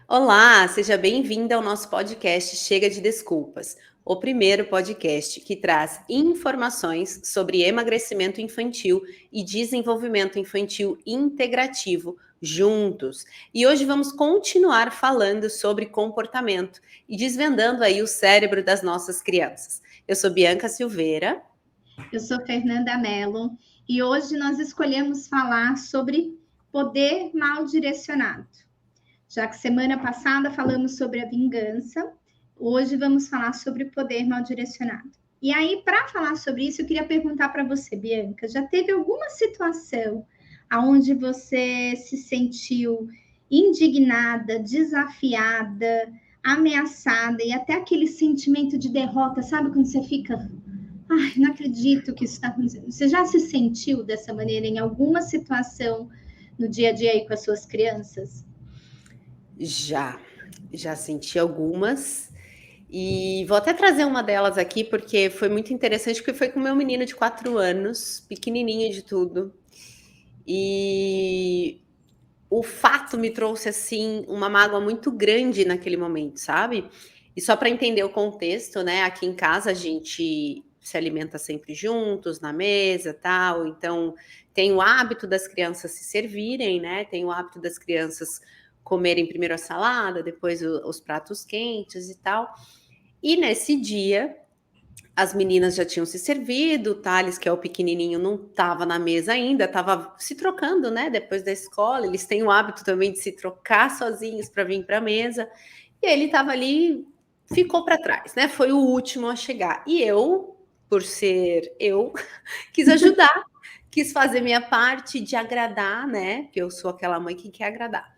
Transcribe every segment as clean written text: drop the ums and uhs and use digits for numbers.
Olá, seja bem-vinda ao nosso podcast Chega de Desculpas, o primeiro podcast que traz informações sobre emagrecimento infantil e desenvolvimento infantil integrativo juntos. E hoje vamos continuar falando sobre comportamento e desvendando aí o cérebro das nossas crianças. Eu sou Bianca Silveira. Eu sou Fernanda Mello e hoje nós escolhemos falar sobre poder mal direcionado. Já que semana passada falamos sobre a vingança, hoje vamos falar sobre o poder mal direcionado. E aí, para falar sobre isso, eu queria perguntar para você, Bianca, já teve alguma situação onde você se sentiu indignada, desafiada, ameaçada e até aquele sentimento de derrota, sabe quando você fica ai, não acredito que isso está acontecendo. Você já se sentiu dessa maneira em alguma situação no dia a dia aí com as suas crianças? Já senti algumas. E vou até trazer uma delas aqui, porque foi muito interessante, porque foi com o meu menino de 4 anos, pequenininho de tudo. E o fato me trouxe, assim, uma mágoa muito grande naquele momento, sabe? E só para entender o contexto, né? Aqui em casa a gente se alimenta sempre juntos, na mesa, tal. Então, tem o hábito das crianças se servirem, né? Tem o hábito das crianças comerem primeiro a salada, depois os pratos quentes e tal. E nesse dia, as meninas já tinham se servido, o Thales, que é o pequenininho, não estava na mesa ainda, estava se trocando, né? Depois da escola, eles têm o hábito também de se trocar sozinhos para vir para a mesa. E ele estava ali, ficou para trás, né? Foi o último a chegar. E eu, por ser eu, quis ajudar, quis fazer minha parte de agradar, né? Porque eu sou aquela mãe que quer agradar.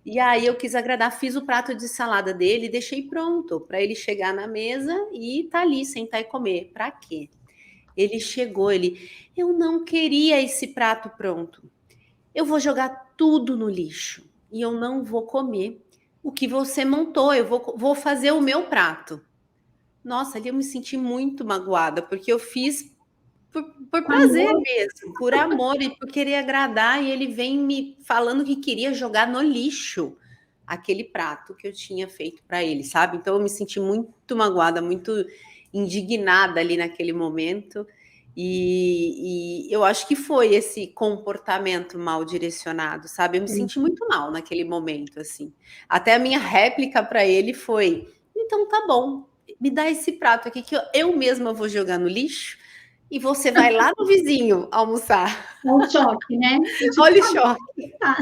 E aí eu quis agradar, fiz o prato de salada dele e deixei pronto para ele chegar na mesa e tá ali, sentar e comer. Para quê? Ele chegou, eu não queria esse prato pronto. Eu vou jogar tudo no lixo e eu não vou comer o que você montou, eu vou fazer o meu prato. Nossa, ali eu me senti muito magoada, porque eu fiz por prazer Amor, mesmo, por amor e por querer agradar, e ele vem me falando que queria jogar no lixo aquele prato que eu tinha feito para ele, sabe? Então eu me senti muito magoada, muito indignada ali naquele momento. E eu acho que foi esse comportamento mal direcionado, sabe? Eu me senti muito mal naquele momento, assim. Até a minha réplica para ele foi: então tá bom, me dá esse prato aqui que eu mesma vou jogar no lixo e você vai lá no vizinho almoçar. é um choque, né? E tipo, Olha o tá choque, bom, tá.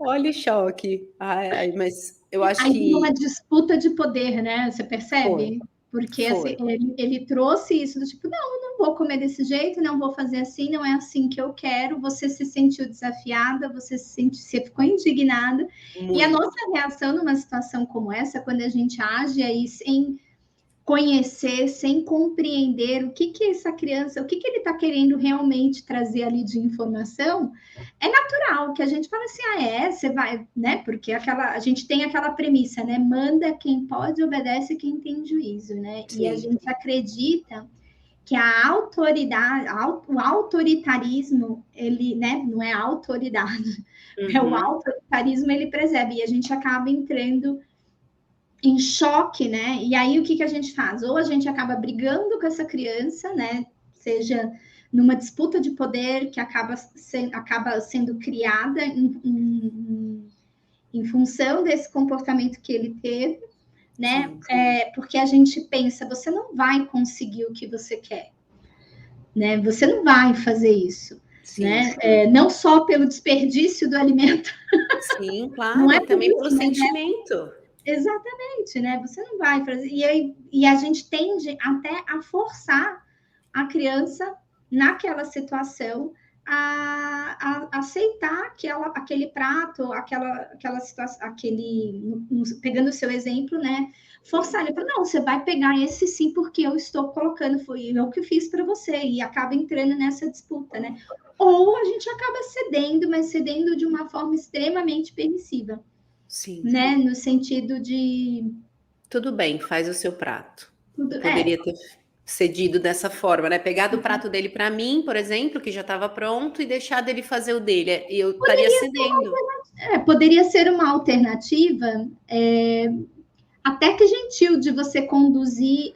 olha o choque. Ai, mas eu acho Aí vira uma que disputa de poder, né? Você foi, percebe? Porque assim, foi. ele trouxe isso do tipo, não, não vou comer desse jeito, não vou fazer assim, não é assim que eu quero. Você se sentiu desafiada, você ficou indignada. E a nossa Muito. reação numa situação como essa, quando a gente age aí sem conhecer, sem compreender o que essa criança, o que ele está querendo realmente trazer ali de informação, é natural que a gente fale assim, ah, você vai, né? Porque a gente tem aquela premissa, né? Manda quem pode, obedece quem tem juízo, né? E a Sim. gente acredita que a autoridade, o autoritarismo, ele, né? Não é a autoridade, é o Uhum. autoritarismo, ele preserva, e a gente acaba entrando em choque, né? E aí o que a gente faz? Ou a gente acaba brigando com essa criança, né? Seja numa disputa de poder que acaba sendo criada em função desse comportamento que ele teve, né? Sim, Porque a gente pensa, você não vai conseguir o que você quer, né? Você não vai fazer isso, sim. né? Não só pelo desperdício do alimento, Sim, não claro, é e por também pelo isso, mas sentimento. exatamente, né? Você não vai fazer. E a gente tende até a forçar a criança naquela situação a aceitar aquele prato, aquela situação, pegando o seu exemplo, né? Forçar ele para não, você vai pegar esse sim, porque eu estou colocando, foi eu que fiz para você, e acaba entrando nessa disputa, né? Ou a gente acaba cedendo, mas cedendo de uma forma extremamente permissiva, Sim. né? No sentido de Tudo bem, faz o seu prato. tudo. Poderia ter cedido dessa forma, né? Pegado o prato dele para mim, por exemplo, que já estava pronto, e deixado ele fazer o dele. E eu estaria cedendo. Poderia ser uma alternativa até que gentil de você conduzir,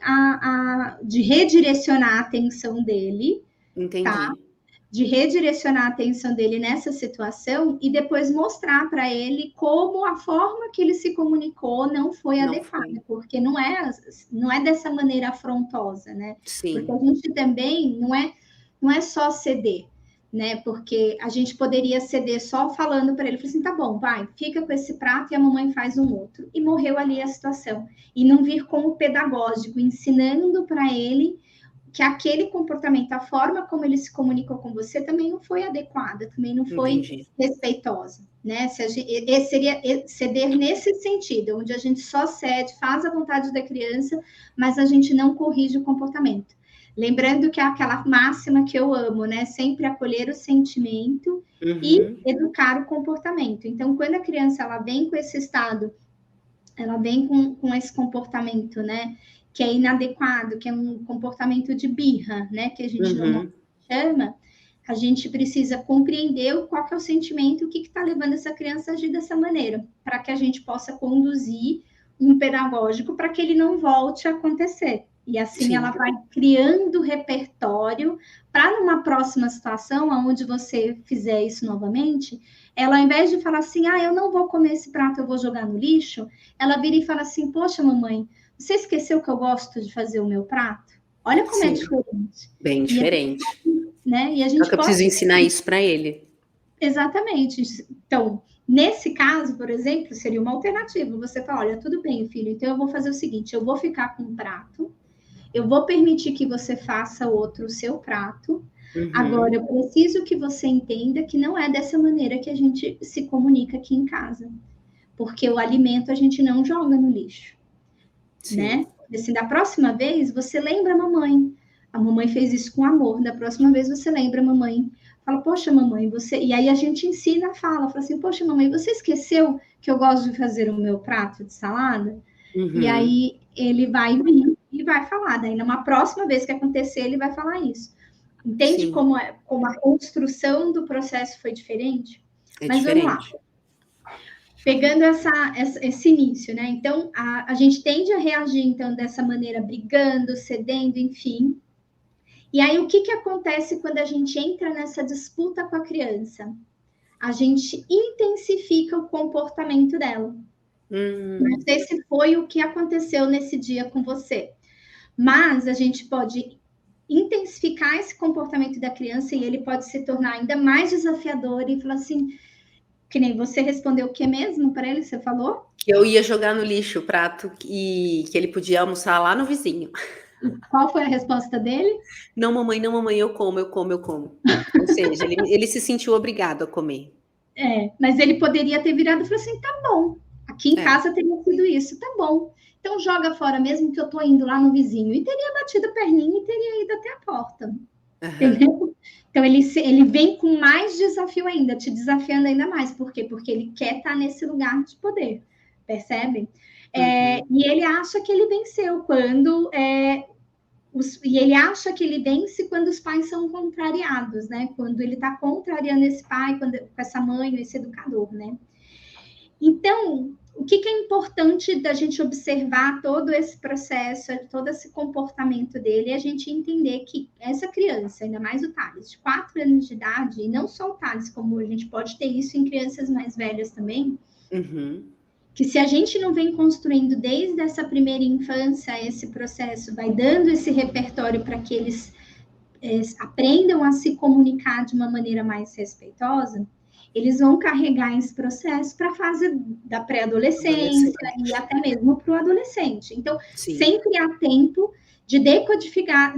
de redirecionar a atenção dele, tá? Entendi. De redirecionar a atenção dele nessa situação e depois mostrar para ele como a forma que ele se comunicou não foi Não adequada, foi. porque não é dessa maneira afrontosa, né? Porque a Sim. gente também não é só ceder, né? Porque a gente poderia ceder só falando para ele, assim, tá bom, vai, fica com esse prato e a mamãe faz um outro. E morreu ali a situação. E não vir como pedagógico, ensinando para ele que aquele comportamento, a forma como ele se comunicou com você também não foi adequada, também não foi Entendi. respeitosa, né? Seria ceder nesse sentido, onde a gente só cede, faz a vontade da criança, mas a gente não corrige o comportamento. Lembrando que é aquela máxima que eu amo, né? Sempre acolher o sentimento e educar o comportamento. Então, quando a criança ela vem com esse estado, ela vem com esse comportamento, né? Que é inadequado, que é um comportamento de birra, né? Que a gente normalmente chama, a gente precisa compreender qual que é o sentimento, o que está levando essa criança a agir dessa maneira, para que a gente possa conduzir um pedagógico para que ele não volte a acontecer. E assim ela vai criando repertório para numa próxima situação, onde você fizer isso novamente, ela ao invés de falar assim, eu não vou comer esse prato, eu vou jogar no lixo, ela vira e fala assim, poxa, mamãe, você esqueceu que eu gosto de fazer o meu prato? Olha como é diferente. Bem diferente. Né? E a Só gente que eu preciso ensinar isso para ele. Exatamente. Então, nesse caso, por exemplo, seria uma alternativa. Você fala, olha, tudo bem, filho, então eu vou fazer o seguinte, eu vou ficar com um prato, eu vou permitir que você faça outro o seu prato. Agora, eu preciso que você entenda que não é dessa maneira que a gente se comunica aqui em casa. Porque o alimento a gente não joga no lixo. Né? Assim, da próxima vez, você lembra a mamãe. A mamãe fez isso com amor. Da próxima vez, você lembra a mamãe. Fala, poxa, mamãe, você... E aí a gente ensina a fala. Fala assim, poxa, mamãe, você esqueceu que eu gosto de fazer o meu prato de salada? E aí ele vai vir e vai falar. Daí, numa próxima vez que acontecer, ele vai falar isso. Entende como a construção do processo foi diferente? Mas vamos lá. Pegando esse início, né? Então, a gente tende a reagir, então, dessa maneira, brigando, cedendo, enfim. E aí, o que acontece quando a gente entra nessa disputa com a criança? A gente intensifica o comportamento dela. Não sei se foi o que aconteceu nesse dia com você, mas a gente pode intensificar esse comportamento da criança e ele pode se tornar ainda mais desafiador e falar assim, que nem você respondeu o que mesmo para ele, você falou? Que eu ia jogar no lixo o prato e que ele podia almoçar lá no vizinho. E qual foi a resposta dele? Não, mamãe, não, mamãe, eu como, eu como, eu como. Ou seja, ele se sentiu obrigado a comer. Mas ele poderia ter virado e falado assim, tá bom, aqui em casa teria sido isso, tá bom. Então joga fora mesmo que eu tô indo lá no vizinho. E teria batido a perninha e teria ido até a porta. Entendeu? Então ele vem com mais desafio ainda, te desafiando ainda mais. Por quê? Porque ele quer estar nesse lugar de poder. Percebe? E ele acha que ele venceu quando... E ele acha que ele vence quando os pais são contrariados, né? Quando ele está contrariando esse pai, com essa mãe, esse educador, né? Então, o que é importante da gente observar todo esse processo, todo esse comportamento dele, é a gente entender que essa criança, ainda mais o Thales, de 4 anos de idade, e não só o Thales, como a gente pode ter isso em crianças mais velhas também, que se a gente não vem construindo desde essa primeira infância esse processo, vai dando esse repertório para que eles aprendam a se comunicar de uma maneira mais respeitosa, eles vão carregar esse processo para a fase da pré-adolescência e até mesmo para o adolescente. Então, sempre há tempo de decodificar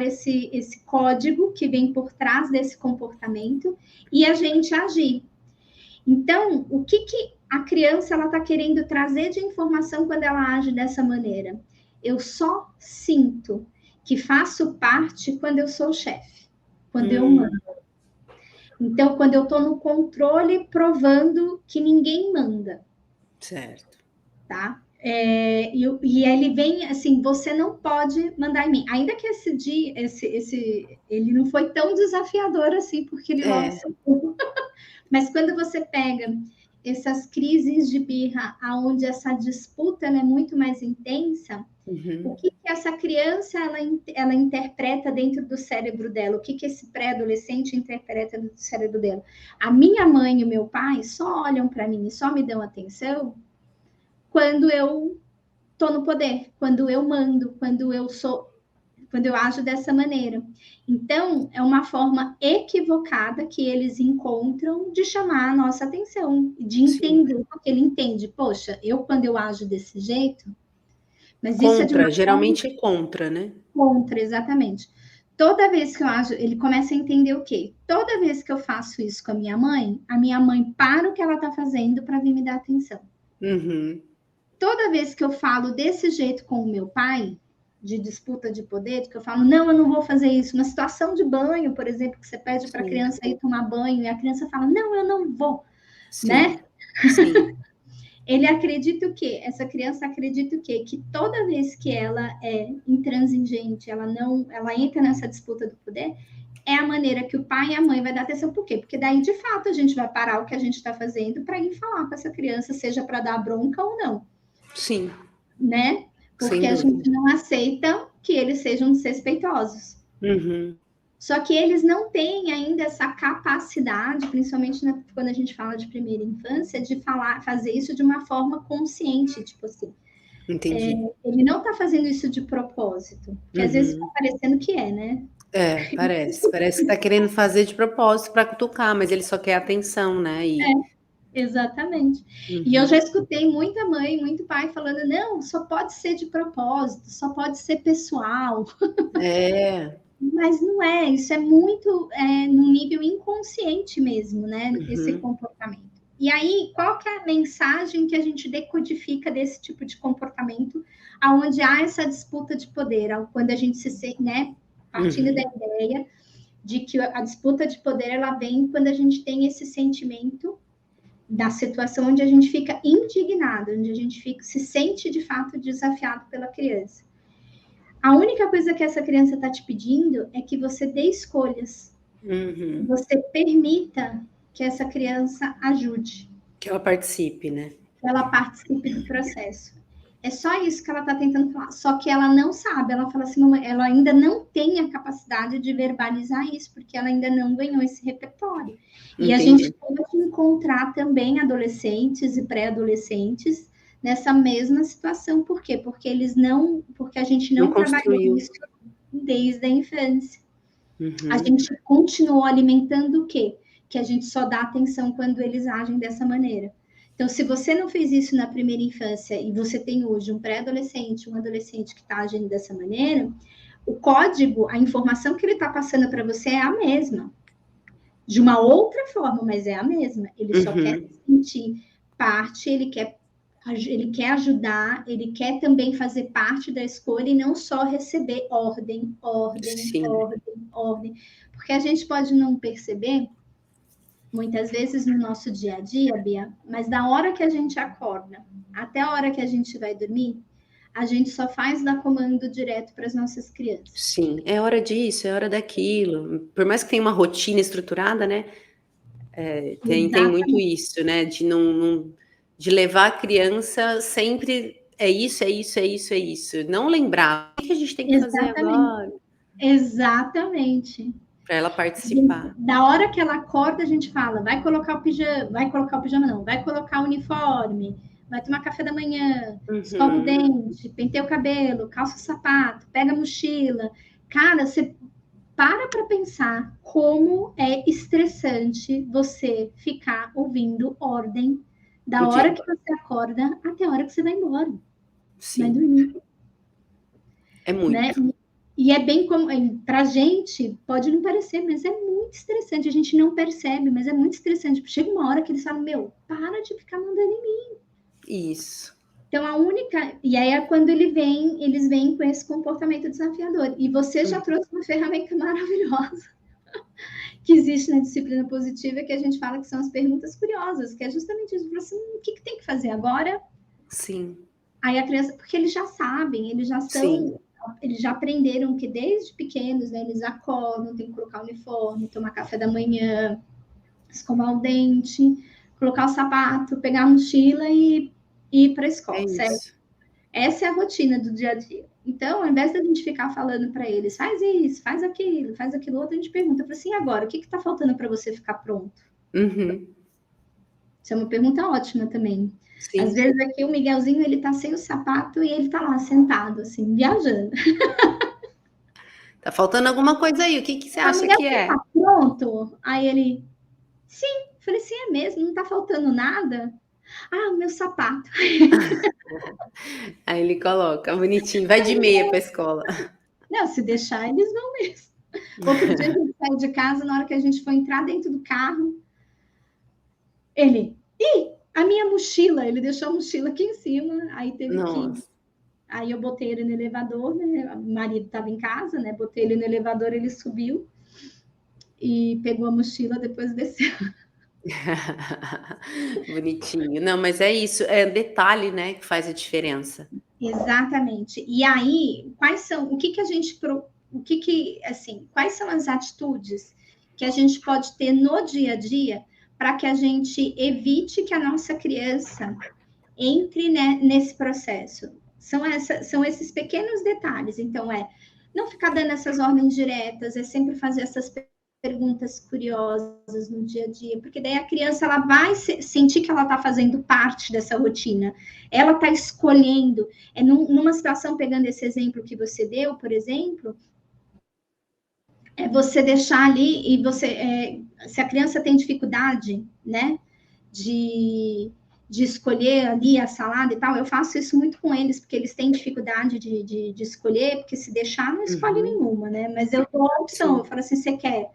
esse código que vem por trás desse comportamento e a gente agir. Então, o que a criança está querendo trazer de informação quando ela age dessa maneira? Eu só sinto que faço parte quando eu sou o chefe, quando eu mando. Então, quando eu estou no controle, provando que ninguém manda. Certo. Tá? E ele vem assim, você não pode mandar em mim. Ainda que esse dia, ele não foi tão desafiador assim, porque ele logo É. se... Mas quando você pega essas crises de birra, aonde essa disputa ela é muito mais intensa, o que essa criança ela interpreta dentro do cérebro dela? O que esse pré-adolescente interpreta do cérebro dela? A minha mãe e o meu pai só olham para mim e só me dão atenção quando eu estou no poder, quando eu mando, quando eu ajo dessa maneira. Então, é uma forma equivocada que eles encontram de chamar a nossa atenção, de Sim. entender, porque ele entende, poxa, quando eu ajo desse jeito, mas isso é de uma Contra, geralmente é contra, né? contra, exatamente. Toda vez que eu ajo, ele começa a entender o quê? Toda vez que eu faço isso com a minha mãe para o que ela está fazendo para vir me dar atenção. Uhum. Toda vez que eu falo desse jeito com o meu pai, de disputa de poder, que eu falo, não, eu não vou fazer isso. Uma situação de banho, por exemplo, que você pede para a Sim, criança ir tomar banho e a criança fala, não, eu não vou, né? sim, sim. Ele acredita o quê? Essa criança acredita o quê? Que toda vez que ela é intransigente, ela entra nessa disputa do poder, é a maneira que o pai e a mãe vai dar atenção. Por quê? Porque daí, de fato, a gente vai parar o que a gente está fazendo para ir falar com essa criança, seja para dar bronca ou não. Sim, Né? sem Porque a dúvida. gente não aceita que eles sejam desrespeitosos. Uhum. Só que eles não têm ainda essa capacidade, principalmente quando a gente fala de primeira infância, de fazer isso de uma forma consciente, tipo assim. Entendi. Ele não está fazendo isso de propósito, que às vezes fica Uhum. parecendo que é, né? É, parece. Parece que tá querendo fazer de propósito para cutucar, mas ele só quer atenção, né? Exatamente. E eu já Uhum. escutei muita mãe, muito pai falando: não, só pode ser de propósito, só pode ser pessoal. É. Mas não é, isso é muito no nível inconsciente mesmo, né? Esse Uhum. comportamento. E aí, qual que é a mensagem que a gente decodifica desse tipo de comportamento, aonde há essa disputa de poder, quando a gente né, partindo da Uhum. ideia de que a disputa de poder ela vem quando a gente tem esse sentimento da situação onde a gente fica indignado, onde a gente se sente de fato desafiado pela criança. A única coisa que essa criança está te pedindo é que você dê escolhas, que Uhum. você permita que essa criança ajude, Que ela participe, né? que ela participe do processo. É só isso que ela está tentando falar. Só que ela não sabe. Ela fala assim, ela ainda não tem a capacidade de verbalizar isso, porque ela ainda não ganhou esse repertório. E a gente Entendi. pode encontrar também adolescentes e pré-adolescentes nessa mesma situação. Por quê? Porque a gente Não não trabalhou construiu. isso desde a infância. A Uhum. gente continuou alimentando o quê? Que a gente só dá atenção quando eles agem dessa maneira. Então, se você não fez isso na primeira infância e você tem hoje um pré-adolescente, um adolescente que está agindo dessa maneira, o código, a informação que ele está passando para você é a mesma. De uma outra forma, mas é a mesma. Ele só quer Uhum. se sentir parte, ele quer ajudar, ele quer também fazer parte da escolha e não só receber ordem, ordem, Sim. ordem, ordem. Porque a gente pode não perceber, muitas vezes no nosso dia a dia, Bia, mas da hora que a gente acorda até a hora que a gente vai dormir, a gente só faz dar comando direto para as nossas crianças. Sim. É hora disso, é hora daquilo. Por mais que tenha uma rotina estruturada, né? Tem muito Exatamente. isso, né? De não de levar a criança sempre é isso, é isso, é isso, é isso. Não lembrar o que a gente tem que fazer Exatamente. agora Exatamente. para ela participar. Da hora que ela acorda, a gente fala, vai colocar o pijama não, vai colocar o uniforme, vai tomar café da manhã, escova o Uhum. dente, penteia o cabelo, calça o sapato, pega a mochila. Cara, você para pensar como é estressante você ficar ouvindo ordem O da dia hora que você acorda até a hora que você vai embora, vai sim, dormir, é né? muito. E é bem como, para a gente, pode não parecer, mas é muito estressante. A gente não percebe, mas é muito estressante. Chega uma hora que eles falam: meu, para de ficar mandando em mim. Isso. Então, a única. E aí é quando eles vêm com esse comportamento desafiador. E você já Hum. trouxe uma ferramenta maravilhosa que existe na disciplina positiva, que a gente fala que são as perguntas curiosas, que é justamente isso. Assim, o que tem que fazer agora? Sim. Aí a criança, porque eles já sabem, eles já Sim. são, eles já aprenderam que desde pequenos, né, eles acordam, tem que colocar o uniforme, tomar café da manhã, escovar o dente, colocar o sapato, pegar a mochila e ir para a É escola, certo? isso. Essa é a rotina do dia a dia. Então, ao invés da gente ficar falando para eles, faz isso, faz aquilo outro, a gente pergunta para assim, agora, o que está faltando para você ficar pronto? Uhum. Isso é uma pergunta ótima também. Às Sim. vezes aqui o Miguelzinho, ele tá sem o sapato e ele tá lá sentado, assim, viajando. Tá faltando alguma coisa aí, o que que você Ah, acha Miguel, que você é? tá pronto? Aí ele, sim. Falei, sim, é mesmo, não tá faltando nada? Ah, o meu sapato. Aí ele coloca, bonitinho, vai de meia pra escola. Não, se deixar, eles vão mesmo. Outro dia a gente saiu de casa, na hora que a gente foi entrar dentro do carro, ele, ih, a minha mochila, ele deixou a mochila aqui em cima, aí teve que. Nossa. Aí eu botei ele no elevador, né? O marido estava em casa, né? Botei ele no elevador, ele subiu e pegou a mochila, depois desceu. Bonitinho. Não, mas é isso, é detalhe, né, que faz a diferença. Exatamente. E aí, quais são, o que que a gente, o que que, assim, quais são as atitudes que a gente pode ter no dia a dia para que a gente evite que a nossa criança entre, né, nesse processo? São esses pequenos detalhes. Então, não ficar dando essas ordens diretas, é sempre fazer essas perguntas curiosas no dia a dia, porque daí a criança ela vai sentir que ela está fazendo parte dessa rotina, ela está escolhendo. Numa situação, pegando esse exemplo que você deu, por exemplo, é você deixar ali e você, se a criança tem dificuldade, né, de, de escolher ali a salada e tal, eu faço isso muito com eles, porque eles têm dificuldade de escolher, porque se deixar, não escolhe Uhum. nenhuma, né? Mas eu dou a opção, eu Sim, falo assim, você quer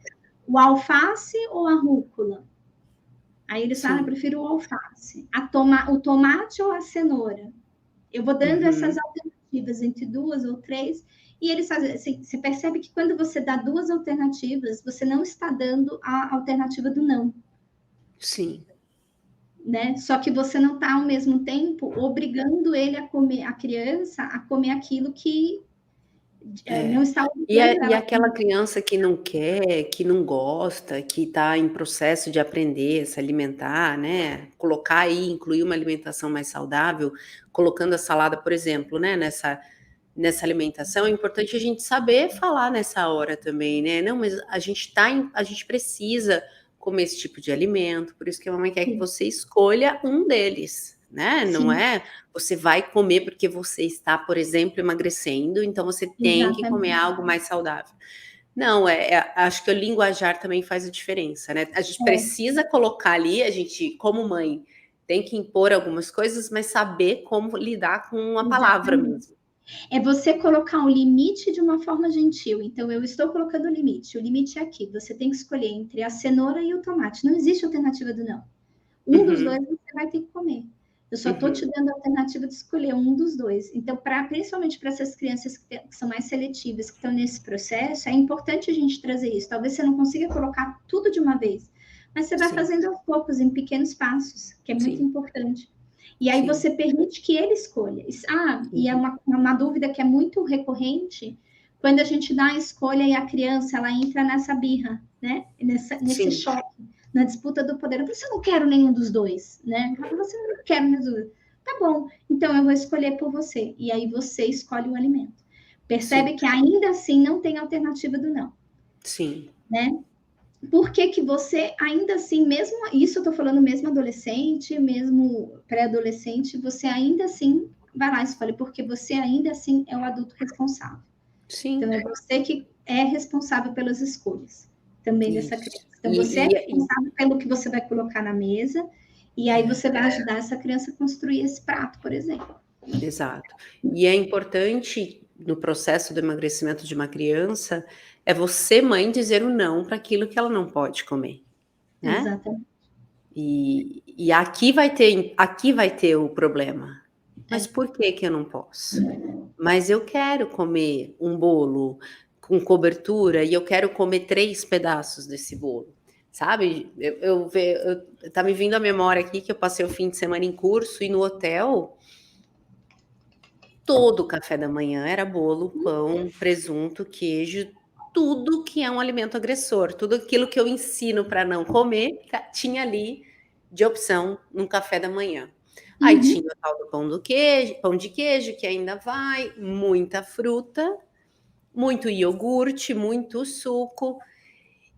o alface ou a rúcula? Aí eles falam, eu sim. prefiro o alface. O tomate ou a cenoura? Eu vou dando essas Uhum. alternativas entre duas ou três, e eles fazem assim, você percebe que quando você dá duas alternativas, você não está dando a alternativa do não, Sim. né? Só que você não está ao mesmo tempo obrigando ele a comer, a criança a comer aquilo que não É. está E, obrigando e ela a aquela comer. criança que não quer, que não gosta, que está em processo de aprender a se alimentar, né? Colocar aí, incluir uma alimentação mais saudável, colocando a salada, por exemplo, né? Nessa alimentação, é importante a gente saber falar nessa hora também, né? Não, mas a gente precisa comer esse tipo de alimento, por isso que a mamãe quer que Sim, você escolha um deles, né? Não sim, é você vai comer porque você está, por exemplo, emagrecendo, então você tem que comer exatamente. algo mais saudável. Não, acho que o linguajar também faz a diferença, né? A gente É, precisa colocar ali, a gente, como mãe, tem que impor algumas coisas, mas saber como lidar com a palavra exatamente. mesmo. É você colocar um limite de uma forma gentil. Então, eu estou colocando o limite. O limite é aqui. Você tem que escolher entre a cenoura e o tomate. Não existe alternativa do não. Um dos dois Uhum, você vai ter que comer. Eu só estou te uhum, dando a alternativa de escolher um dos dois. Então, principalmente para essas crianças que são mais seletivas, que estão nesse processo, é importante a gente trazer isso. Talvez você não consiga colocar tudo de uma vez, mas você vai sim, fazendo aos poucos, em pequenos passos, que é muito sim, importante. E aí sim. você permite que ele escolha. E é Uhum, uma dúvida que é muito recorrente quando a gente dá a escolha e a criança ela entra nessa birra, né? Nesse sim, choque, na disputa do poder. Você não quero nenhum dos dois, né? Você não quer nenhum dos dois. Tá bom, então eu vou escolher por você. E aí você escolhe o alimento. Percebe sim, que ainda assim não tem alternativa do não, sim, né? Por que que você, ainda assim, mesmo isso eu tô falando mesmo adolescente, mesmo pré-adolescente, você ainda assim vai lá e escolhe, porque você ainda assim é o adulto responsável. Então, sim, é você que é responsável pelas escolhas também dessa isso. criança. Então, você é E responsável pelo que você vai colocar na mesa, e aí você vai ajudar essa criança a construir esse prato, por exemplo. exato. E é importante no processo do emagrecimento de uma criança, é você, mãe, dizer o não para aquilo que ela não pode comer, né? Exatamente. E aqui vai ter o problema. Mas É. por que que eu não posso? Mas eu quero comer um bolo com cobertura e eu quero comer 3 pedaços desse bolo, sabe? Tá me vindo à memória aqui que eu passei o fim de semana em curso e no hotel todo o café da manhã era bolo, pão, presunto, queijo, tudo que é um alimento agressor, tudo aquilo que eu ensino para não comer, tinha ali de opção no café da manhã. Aí tinha Uhum. o tal do pão do queijo, pão de queijo, que ainda vai, muita fruta, muito iogurte, muito suco.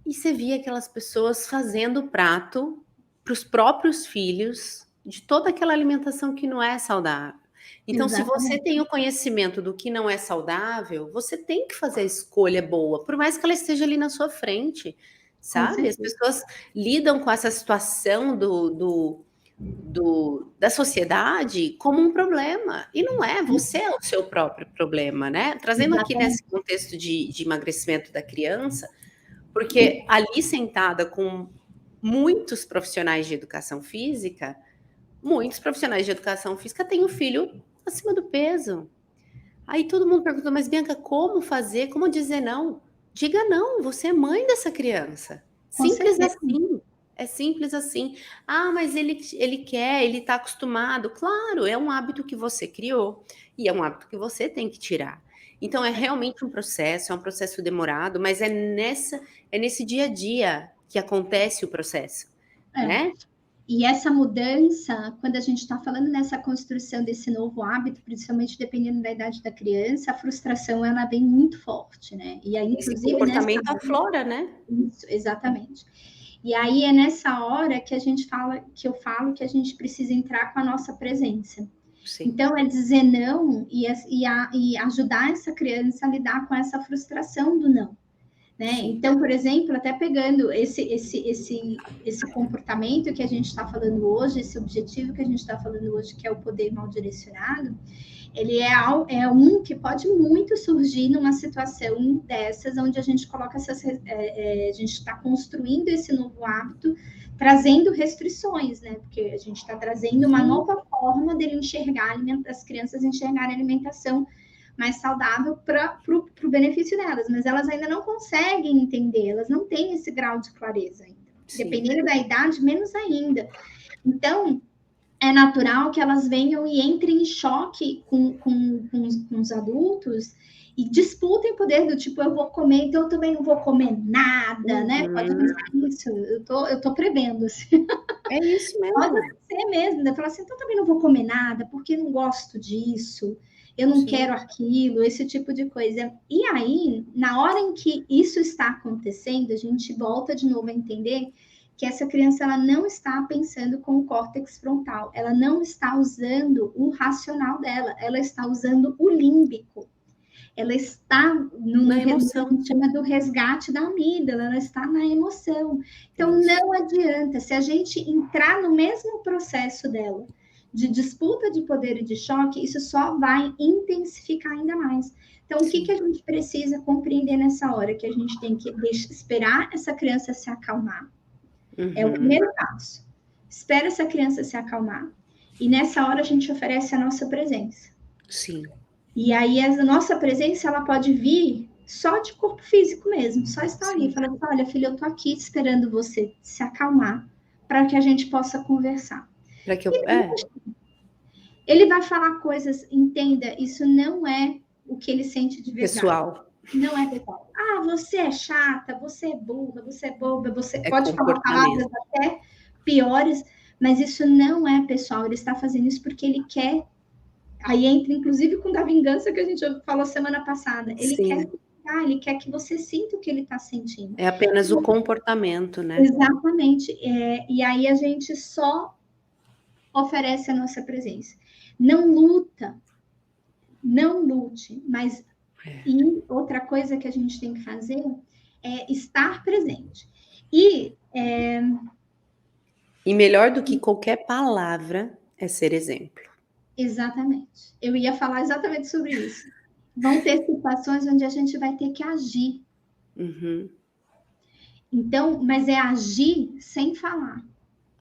E você via aquelas pessoas fazendo prato para os próprios filhos de toda aquela alimentação que não é saudável. Então, se você Exatamente. tem o conhecimento do que não é saudável, você tem que fazer a escolha boa, por mais que ela esteja ali na sua frente, Com sabe? As certeza. pessoas lidam com essa situação da sociedade como um problema. E não é, você é o seu próprio problema, né? Trazendo aqui nesse Exatamente. contexto de emagrecimento da criança, porque ali sentada com muitos profissionais de educação física têm o filho acima do peso. Aí todo mundo pergunta, mas Bianca, como fazer? Como dizer não? Diga não, você é mãe dessa criança. Com Simples certeza. assim. É simples assim. Ah, mas ele quer, ele está acostumado. Claro, é um hábito que você criou e é um hábito que você tem que tirar. Então é realmente um processo, é um processo demorado, mas é nesse dia a dia que acontece o processo, É. né? E essa mudança, quando a gente está falando nessa construção desse novo hábito, principalmente dependendo da idade da criança, a frustração ela vem muito forte, né? E aí, Esse inclusive, nessa comportamento aflora, né? isso, exatamente. E aí é nessa hora que a gente fala, que eu falo que a gente precisa entrar com a nossa presença. Sim. Então, é dizer não e ajudar essa criança a lidar com essa frustração do não. Né? Sim. Então, por exemplo, até pegando esse comportamento que a gente está falando hoje, esse objetivo que a gente está falando hoje, que é o poder mal direcionado, ele é um que pode muito surgir numa situação dessas, onde a gente coloca a gente está construindo esse novo hábito, trazendo restrições, né? Porque a gente está trazendo uma Sim. nova forma dele enxergar as crianças enxergarem a alimentação mais saudável para o benefício delas, mas elas ainda não conseguem entender, elas não têm esse grau de clareza ainda. Sim. Dependendo da idade, menos ainda. Então, é natural que elas venham e entrem em choque com os adultos e disputem poder do tipo, eu vou comer, então eu também não vou comer nada, né? Pode Uhum. acontecer isso, eu tô prevendo, assim. É isso Pode mesmo. acontecer mesmo, né? Falar assim, então eu também não vou comer nada, porque não gosto disso, eu não Sim. quero aquilo, esse tipo de coisa. E aí, na hora em que isso está acontecendo, a gente volta de novo a entender que essa criança ela não está pensando com o córtex frontal, ela não está usando o racional dela, ela está usando o límbico. Ela está Na no que a emoção. gente chama do resgate da amígdala, ela está na emoção. Então, Isso. não adianta, se a gente entrar no mesmo processo dela, de disputa de poder e de choque, isso só vai intensificar ainda mais. Então, o que Sim. a gente precisa compreender nessa hora? Que a gente tem que esperar essa criança se acalmar. É o Uhum. primeiro passo. Espera essa criança se acalmar. E nessa hora a gente oferece a nossa presença. Sim. E aí a nossa presença ela pode vir só de corpo físico mesmo, só estar ali, Sim. falando, olha, filha, eu tô aqui esperando você se acalmar para que a gente possa conversar. Para que eu. E ele vai falar coisas, entenda, isso não é o que ele sente de verdade. Pessoal. Não é pessoal. Ah, você é chata, você é burra, você é boba, você É pode falar palavras comportamento. até piores, mas isso não é pessoal. Ele está fazendo isso porque ele quer. Aí entra, inclusive, com da vingança que a gente falou semana passada. Ele quer, Sim. ele quer que você sinta o que ele está sentindo. É apenas o comportamento, né? Exatamente. E aí a gente só oferece a nossa presença. Não luta, não lute, mas É. e outra coisa que a gente tem que fazer é estar presente. E E melhor do que qualquer palavra é ser exemplo. exatamente, eu ia falar exatamente sobre isso. Vão ter situações onde a gente vai ter que agir. Uhum. Então, mas é agir sem falar.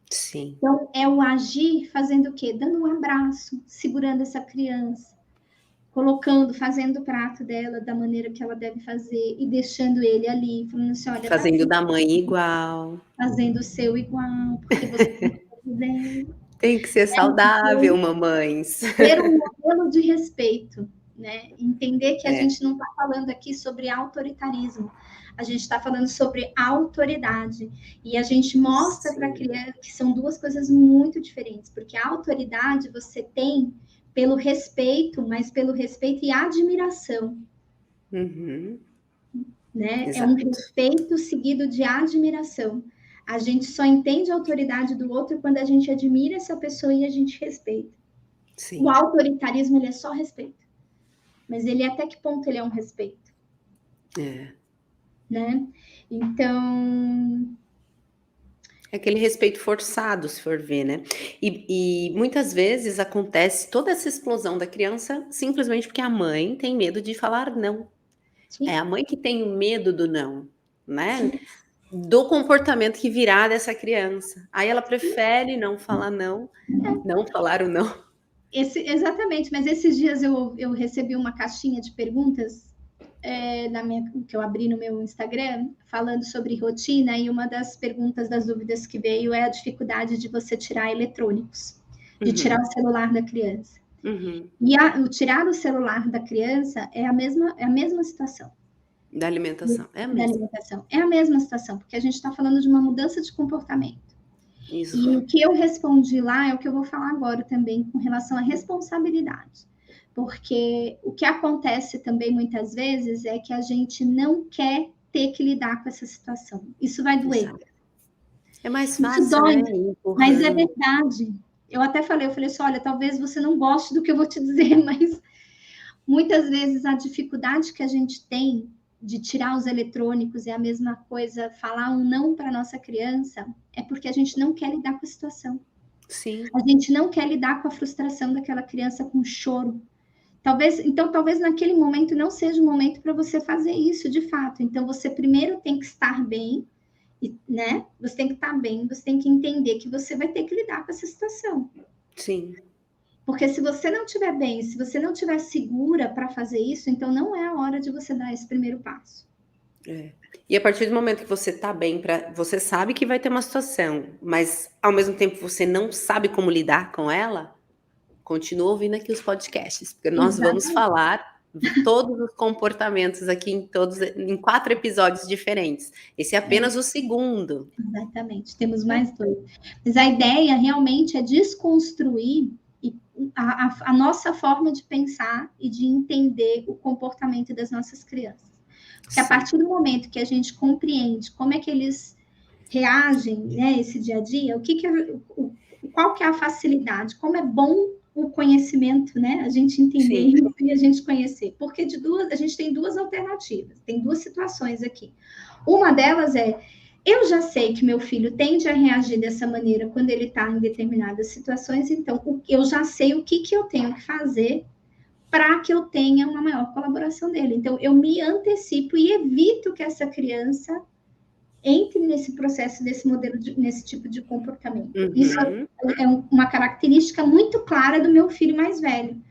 Sim. Então, é o agir fazendo o quê? Dando um abraço, segurando essa criança, colocando, fazendo o prato dela da maneira que ela deve fazer e deixando ele ali, falando assim: olha, tá Fazendo tudo da mãe igual. fazendo o seu igual, porque você não está fazendo. Tem que ser saudável, mamães. Ter um modelo de respeito, né? Entender que a É, gente não está falando aqui sobre autoritarismo, a gente está falando sobre autoridade. E a gente mostra para a sim. criança que são duas coisas muito diferentes, porque a autoridade você tem pelo respeito, mas pelo respeito e admiração, Uhum, né? É um exato. respeito seguido de admiração. A gente só entende a autoridade do outro quando a gente admira essa pessoa e a gente respeita. O Sim. autoritarismo, ele é só respeito. Mas ele, até que ponto ele é um respeito, É. né? Então, É aquele respeito forçado, se for ver, né? E muitas vezes acontece toda essa explosão da criança simplesmente porque a mãe tem medo de falar não. É sim, a mãe que tem o medo do não, né? sim, Do comportamento que virá dessa criança. Aí ela prefere não falar não, não falar o não. exatamente. Mas esses dias eu recebi uma caixinha de perguntas que eu abri no meu Instagram, falando sobre rotina, e uma das perguntas, das dúvidas que veio é a dificuldade de você tirar eletrônicos, de tirar Uhum, o celular da criança. uhum. E o tirar o celular da criança é a mesma situação Da alimentação. É da mesmo. alimentação. É a mesma situação, porque a gente está falando de uma mudança de comportamento. Isso. E o que eu respondi lá é o que eu vou falar agora também com relação à responsabilidade. Porque o que acontece também muitas vezes é que a gente não quer ter que lidar com essa situação. Isso vai doer. Exato. É mais Isso fácil, dói, né? Ir mas é empurrando. verdade. Eu falei assim, olha, talvez você não goste do que eu vou te dizer, mas muitas vezes a dificuldade que a gente tem de tirar os eletrônicos é a mesma coisa, falar um não para nossa criança, é porque a gente não quer lidar com a situação. Sim, A gente não quer lidar com a frustração daquela criança com choro. Talvez naquele momento não seja o momento para você fazer isso de fato. Então, você primeiro tem que estar bem, né? Você tem que estar bem, você tem que entender que você vai ter que lidar com essa situação. sim. Porque se você não estiver bem, se você não estiver segura para fazer isso, então não é a hora de você dar esse primeiro passo. É. E a partir do momento que você tá bem para, você sabe que vai ter uma situação, mas ao mesmo tempo você não sabe como lidar com ela, continua ouvindo aqui os podcasts, porque nós vamos Exatamente, falar todos os comportamentos aqui em 4 episódios diferentes. Esse é apenas o segundo. exatamente. Temos mais dois. Mas a ideia realmente é desconstruir a nossa forma de pensar e de entender o comportamento das nossas crianças. Porque a Sim, partir do momento que a gente compreende como é que eles reagem, né, esse dia a dia, qual que é a facilidade, como é bom o conhecimento, né? A gente entender sim, isso e a gente conhecer. Porque a gente tem duas alternativas, tem duas situações aqui. Uma delas é, eu já sei que meu filho tende a reagir dessa maneira quando ele está em determinadas situações, então eu já sei o que eu tenho que fazer para que eu tenha uma maior colaboração dele. Então, eu me antecipo e evito que essa criança entre nesse processo, nesse tipo de comportamento. Isso uhum, é uma característica muito clara do meu filho mais velho.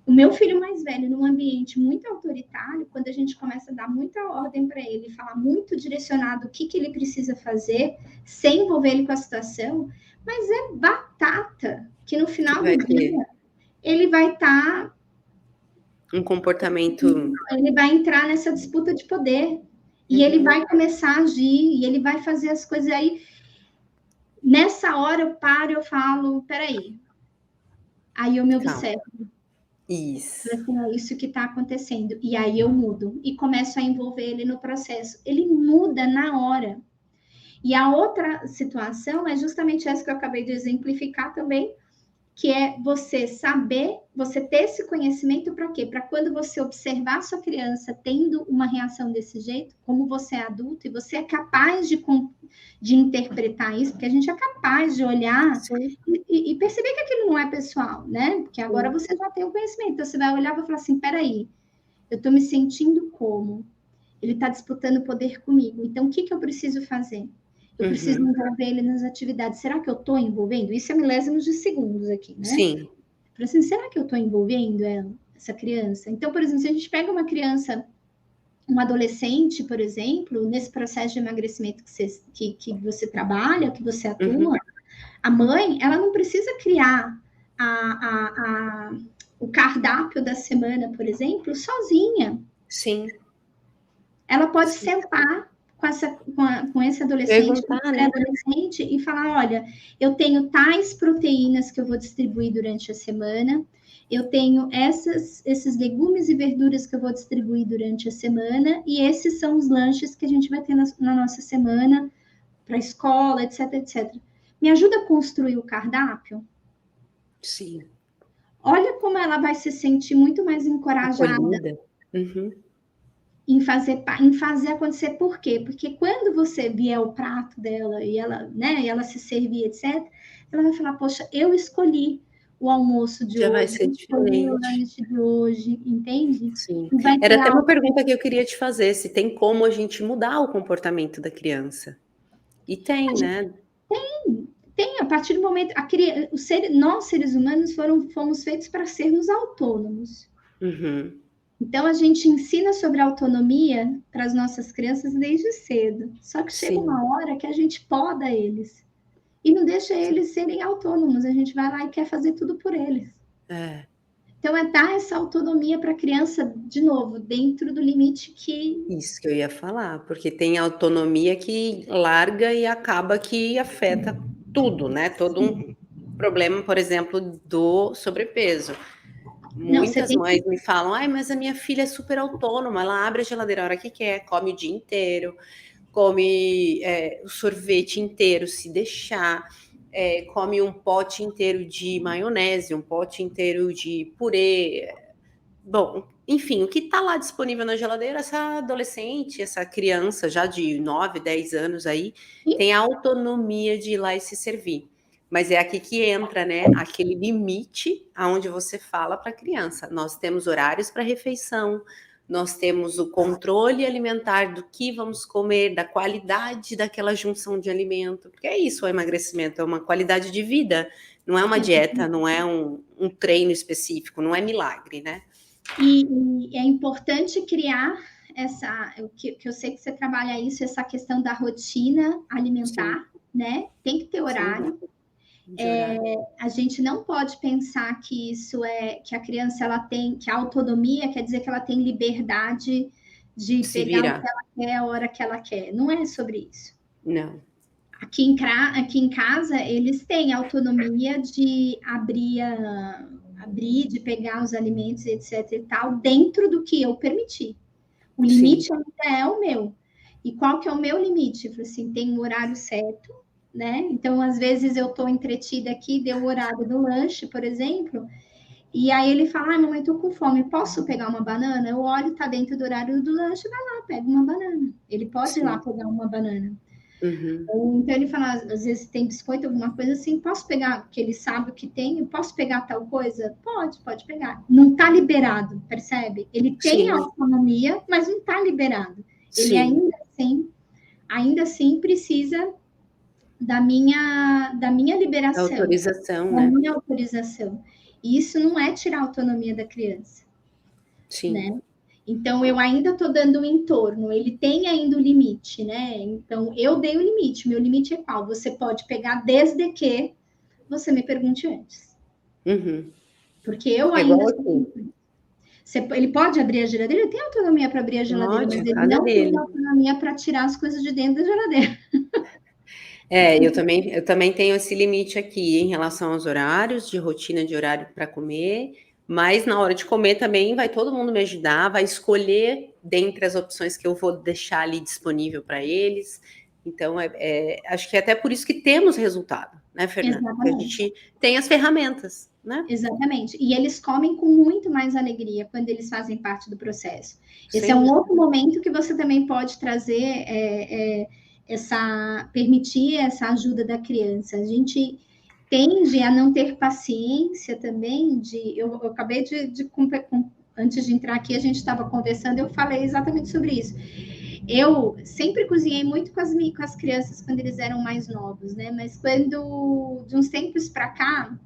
O meu filho mais velho, num ambiente muito autoritário, quando a gente começa a dar muita ordem para ele, falar muito direcionado o que ele precisa fazer, sem envolver ele com a situação, mas é batata, que no que final do vai ter dia ele vai estar, um comportamento ele vai entrar nessa disputa de poder. E ele uhum, vai começar a agir, e ele vai fazer as coisas aí. Nessa hora eu paro e eu falo, peraí. Aí eu me calma. observo. Isso. Assim, é isso que está acontecendo. E aí eu mudo e começo a envolver ele no processo. Ele muda na hora. E a outra situação é justamente essa que eu acabei de exemplificar também, que é você saber, você ter esse conhecimento para quê? Para quando você observar sua criança tendo uma reação desse jeito, como você é adulto e você é capaz de interpretar isso, porque a gente é capaz de olhar Sim, e perceber que aquilo não é pessoal, né? Porque agora sim. você já tem o conhecimento, então você vai olhar e vai falar assim, peraí, eu estou me sentindo como? Ele está disputando poder comigo, então o que eu preciso fazer? Eu preciso Uhum. envolver ele nas atividades. Será que eu estou envolvendo? Isso é milésimos de segundos aqui, né? Sim. Falei assim, será que eu estou envolvendo essa criança? Então, por exemplo, se a gente pega uma criança, um adolescente, por exemplo, nesse processo de emagrecimento que você trabalha, que você Uhum. atua, A mãe, ela não precisa criar o cardápio da semana, por exemplo, sozinha. Sim. Ela pode Sim. sentar com esse adolescente, com Perguntar, esse né? adolescente, e falar: olha, eu tenho tais proteínas que eu vou distribuir durante a semana, eu tenho esses legumes e verduras que eu vou distribuir durante a semana, e esses são os lanches que a gente vai ter na nossa semana, para a escola, etc, etc. Me ajuda a construir o cardápio? Sim. Olha como ela vai se sentir muito mais encorajada Acolhida. Uhum. em fazer acontecer. Por quê? Porque quando você vier o prato dela e ela, né, e ela se servir, etc., ela vai falar: poxa, eu escolhi o almoço de Já vai hoje, ser eu escolhi o diferente. lanche de hoje, entende? Sim. E vai Era ter até uma algo. pergunta que eu queria te fazer, se tem como a gente mudar o comportamento da criança. E tem, né? Tem, a partir do momento. Nós, seres humanos, fomos feitos para sermos autônomos. Uhum. Então, a gente ensina sobre autonomia para as nossas crianças desde cedo. Só que chega Sim. uma hora que a gente poda eles e não deixa eles serem autônomos. A gente vai lá e quer fazer tudo por eles. É. Então, é dar essa autonomia para a criança, de novo, dentro do limite que. Isso que eu ia falar, porque tem autonomia que larga e acaba que afeta tudo, né? Todo um problema, por exemplo, do sobrepeso. Não, você Muitas tem mães que. me falam: ai, mas a minha filha é super autônoma, ela abre a geladeira a hora que quer, come o dia inteiro, come o sorvete inteiro, se deixar, come um pote inteiro de maionese, um pote inteiro de purê. Bom, enfim, o que está lá disponível na geladeira, essa adolescente, essa criança já de 9, 10 anos aí, tem a autonomia de ir lá e se servir. Mas é aqui que entra, né, aquele limite aonde você fala para a criança. Nós temos horários para refeição, nós temos o controle alimentar do que vamos comer, da qualidade daquela junção de alimento. Porque é isso, o emagrecimento é uma qualidade de vida, não é uma dieta, não é um treino específico, não é milagre, né? E é importante criar que eu sei que você trabalha isso, essa questão da rotina Sim, alimentar, né? Tem que ter sim, horário. de horário. A gente não pode pensar que que a criança ela tem, que a autonomia quer dizer que ela tem liberdade de Se pegar o virar. que ela quer a hora que ela quer. Não é sobre isso. Não. Aqui em casa, eles têm autonomia de abrir, de pegar os alimentos, etc. e tal, dentro do que eu permitir. O Sim, limite ainda é o meu. E qual que é o meu limite? Eu falei assim, tem um horário certo, né? Então, às vezes eu estou entretida aqui, deu o horário do lanche, por exemplo, e aí ele fala: ai, mamãe, estou com fome, posso pegar uma banana? Eu olho, tá dentro do horário do lanche, vai lá, pega uma banana. Ele pode ir lá sim. pegar uma banana. Uhum. Então ele fala, às vezes tem biscoito, alguma coisa assim, posso pegar, que ele sabe o que tem, eu posso pegar tal coisa? Pode pegar. Não está liberado, percebe? Ele tem Sim, autonomia, mas não está liberado. Ele sim. ainda assim precisa da minha liberação, Autorização, da né? minha autorização. E isso não é tirar a autonomia da criança, Sim, né? Então, eu ainda estou dando o entorno, ele tem ainda o limite, né? Então, eu dei o limite. Meu limite é qual? Você pode pegar desde que você me pergunte antes. uhum. Porque eu É ainda. igual aqui. Ele pode abrir a geladeira, ele tem autonomia para abrir a geladeira, Pode, mas a ele casa é não tem dele. autonomia para tirar as coisas de dentro da geladeira. Eu também tenho esse limite aqui em relação aos horários, de rotina de horário para comer, mas na hora de comer também vai todo mundo me ajudar, vai escolher dentre as opções que eu vou deixar ali disponível para eles. Então, acho que é até por isso que temos resultado, né, Fernanda? Porque a Exatamente. gente tem as ferramentas, né? Exatamente. E eles comem com muito mais alegria quando eles fazem parte do processo. Esse é Sem um dúvida. outro momento que você também pode trazer permitir essa ajuda da criança. A gente tende a não ter paciência também eu acabei antes de entrar aqui, a gente estava conversando, eu falei exatamente sobre isso. Eu sempre cozinhei muito com as crianças quando eles eram mais novos, né? Mas de uns tempos para cá,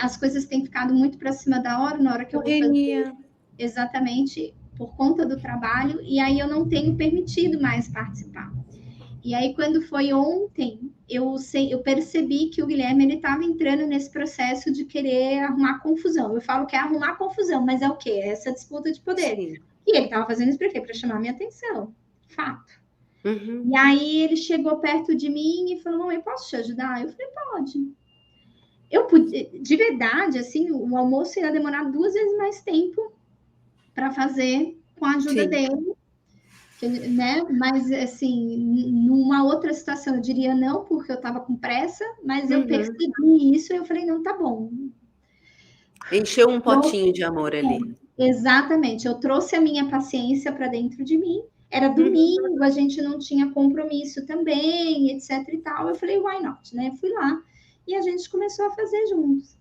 as coisas têm ficado muito para cima da hora, na hora que eu vou fazer Correria. exatamente por conta do trabalho, e aí eu não tenho permitido mais participar. E aí, quando foi ontem, eu percebi que o Guilherme ele estava entrando nesse processo de querer arrumar confusão. Eu falo que é arrumar confusão, mas é o quê? É essa disputa de poder. Sim. E ele estava fazendo isso para quê? Para chamar minha atenção. Fato. Uhum. E aí ele chegou perto de mim e falou: Mamãe, posso te ajudar? Eu falei: Pode. Eu pude, de verdade, assim, o almoço ia demorar 2 vezes mais tempo para fazer com a ajuda Sim. dele, né? Mas assim, numa outra situação eu diria não, porque eu estava com pressa, mas eu percebi isso e eu falei, não, tá bom. Encheu um potinho de amor ali. Exatamente, eu trouxe a minha paciência para dentro de mim. Era domingo, a gente não tinha compromisso também, etc e tal. Eu falei, why not, né? Fui lá e a gente começou a fazer juntos.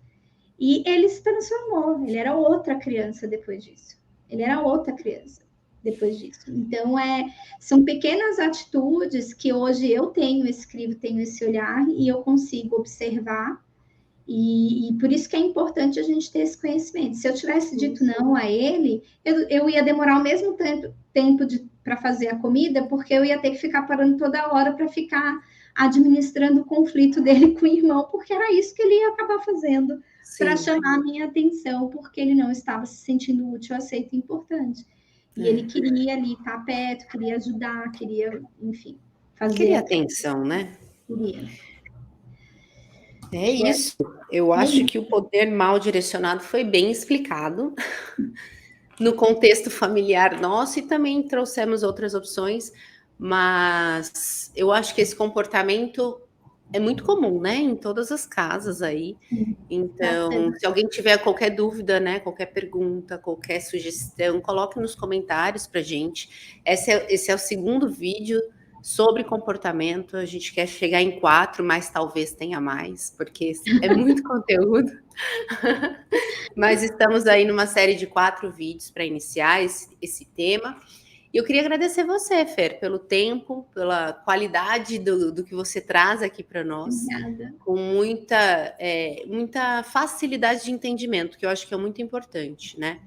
E ele se transformou, ele era outra criança depois disso. Ele era outra criança depois disso. Então, são pequenas atitudes que hoje eu escrevo, tenho esse olhar e eu consigo observar. E por isso que é importante a gente ter esse conhecimento. Se eu tivesse dito não a ele, eu ia demorar o mesmo tempo para fazer a comida, porque eu ia ter que ficar parando toda hora para ficar administrando o conflito dele com o irmão, porque era isso que ele ia acabar fazendo para chamar a minha atenção, porque ele não estava se sentindo útil, aceito e importante. E ele queria ali estar perto, queria ajudar, queria, enfim, fazer. Queria atenção, né? Queria. É isso. Eu acho que o poder mal direcionado foi bem explicado no contexto familiar nosso e também trouxemos outras opções, mas eu acho que esse comportamento é muito comum, né? Em todas as casas aí. Então, se alguém tiver qualquer dúvida, né? Qualquer pergunta, qualquer sugestão, coloque nos comentários pra gente. Esse é o segundo vídeo sobre comportamento. A gente quer chegar em 4, mas talvez tenha mais, porque é muito conteúdo. Mas estamos aí numa série de 4 vídeos para iniciar esse tema. E eu queria agradecer você, Fer, pelo tempo, pela qualidade do que você traz aqui para nós. Obrigada. Com muita facilidade de entendimento, que eu acho que é muito importante, né?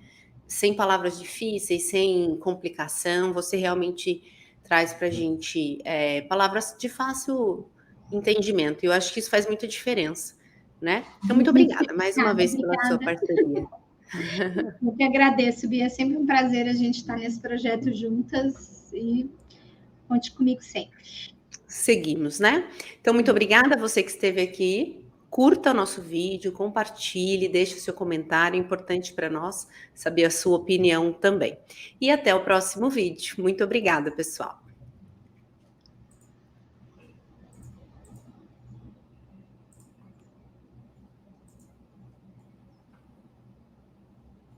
Sem palavras difíceis, sem complicação, você realmente traz para a gente palavras de fácil entendimento. E eu acho que isso faz muita diferença, né? Então, muito obrigada mais uma vez pela sua parceria. Eu que agradeço, Bia. É sempre um prazer a gente estar nesse projeto juntas e conte comigo sempre. Seguimos, né? Então, muito obrigada a você que esteve aqui. Curta o nosso vídeo, compartilhe, deixe o seu comentário, é importante para nós saber a sua opinião também. E até o próximo vídeo. Muito obrigada, pessoal.